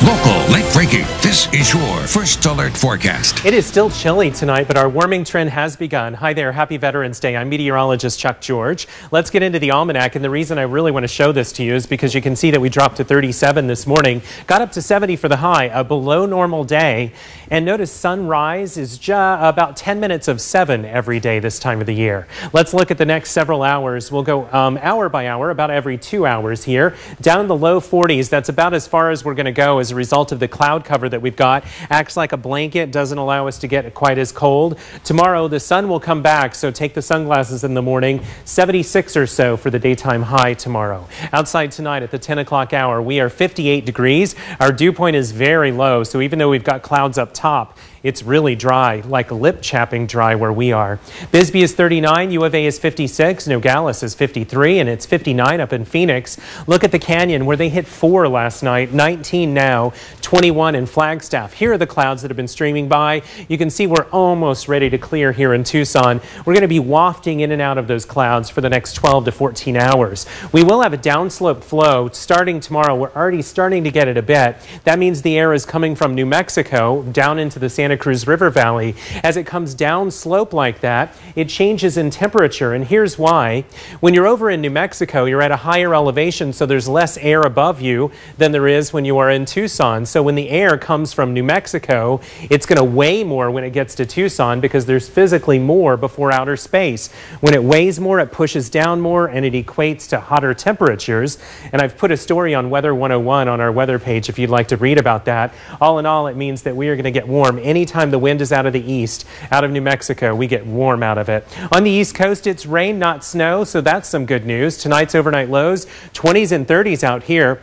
Local, late breaking. This is your First Alert forecast. It is still chilly tonight, but our warming trend has begun. Hi there, happy Veterans Day. I'm meteorologist Chuck George. Let's get into the almanac, and the reason I really want to show this to you is because you can see that we dropped to 37 this morning, got up to 70 for the high, a below normal day, and notice sunrise is about 10 minutes of 7 every day this time of the year. Let's look at the next several hours. We'll go hour by hour, about every 2 hours here, down in the low 40s. That's about as far as we're going to go as a result of the cloud cover that we've got. Acts like a blanket, doesn't allow us to get quite as cold. Tomorrow the sun will come back, so take the sunglasses in the morning. 76 or so for the daytime high tomorrow. Outside tonight at the 10 o'clock hour, we are 58 degrees. Our dew point is very low, so even though we've got clouds up top, it's really dry, like lip chapping dry where we are. Bisbee is 39, U of A is 56, Nogales is 53, and it's 59 up in Phoenix. Look at the Canyon where they hit 4 last night, 19 now, 21 in Flagstaff. Here are the clouds that have been streaming by. You can see we're almost ready to clear here in Tucson. We're going to be wafting in and out of those clouds for the next 12 to 14 hours. We will have a downslope flow starting tomorrow. We're already starting to get it a bit. That means the air is coming from New Mexico down into the Santa Cruz River Valley. As it comes down slope like that, it changes in temperature, and here's why. When you're over in New Mexico, you're at a higher elevation, so there's less air above you than there is when you are in Tucson. So when the air comes from New Mexico, it's going to weigh more when it gets to Tucson because there's physically more before outer space. When it weighs more, it pushes down more, and it equates to hotter temperatures. And I've put a story on Weather 101 on our weather page if you'd like to read about that. All in all, it means that we are going to get warm anytime the wind is out of the east. Out of New Mexico, we get warm out of it. On the East Coast, it's rain, not snow, so that's some good news. Tonight's overnight lows, 20s and 30s out here.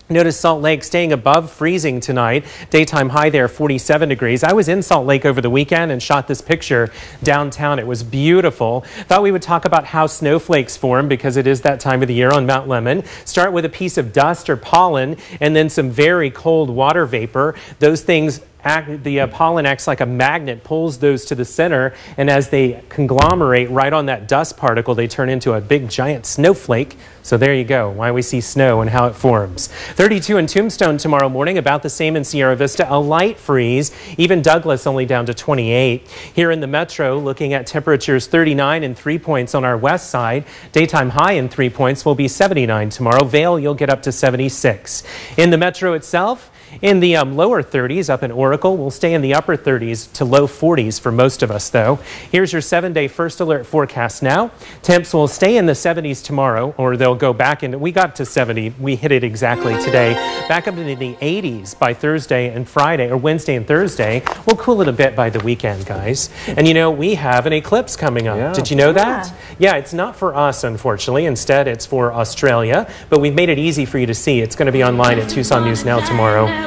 Notice Salt Lake staying above freezing tonight. Daytime high there, 47 degrees. I was in Salt Lake over the weekend and shot this picture downtown. It was beautiful. Thought we would talk about how snowflakes form because it is that time of the year on Mount Lemmon. Start with a piece of dust or pollen and then some very cold water vapor. Those things the pollen acts like a magnet, pulls those to the center, and as they conglomerate right on that dust particle, they turn into a big giant snowflake. So there you go, why we see snow and how it forms. 32 in Tombstone tomorrow morning, about the same in Sierra Vista, a light freeze. Even Douglas only down to 28. Here in the metro, looking at temperatures 39 and 3 points on our west side. Daytime high in 3 points will be 79 tomorrow. Vail, you'll get up to 76. In the metro itself, in the lower 30s up in Oracle, we'll stay in the upper 30s to low 40s for most of us, though. Here's your 7-day First Alert forecast now. Temps will stay in the 70s tomorrow, or they'll go back into, we got to 70, we hit it exactly today, back up into the 80s by Thursday and Friday, or Wednesday and Thursday. We'll cool it a bit by the weekend, guys. And you know, we have an eclipse coming up. Yeah. Did you know that? Yeah, it's not for us, unfortunately. Instead, it's for Australia, but we've made it easy for you to see. It's going to be online at Tucson News Now tomorrow.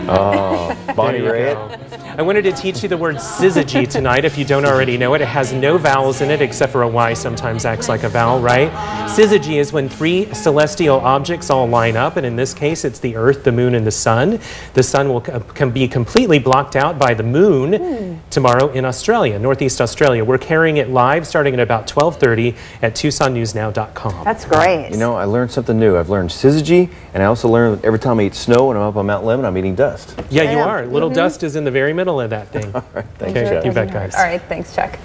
Oh, Bonnie Raitt. I wanted to teach you the word syzygy tonight if you don't already know it. It has no vowels in it except for a Y sometimes acts like a vowel, right? Syzygy is when 3 celestial objects all line up, and in this case it's the Earth, the Moon, and the Sun. The Sun will can be completely blocked out by the Moon tomorrow in Australia, Northeast Australia. We're carrying it live starting at about 12:30 at TucsonNewsNow.com. That's great. You know, I learned something new. I've learned syzygy, and I also learned every time I eat snow and I'm up on Mount Lemmon, I'm eating dust. Yeah, you are. Little dust is in the very middle of that thing. All right, thanks, Okay, Chuck. you bet, guys. All right, thanks, Chuck.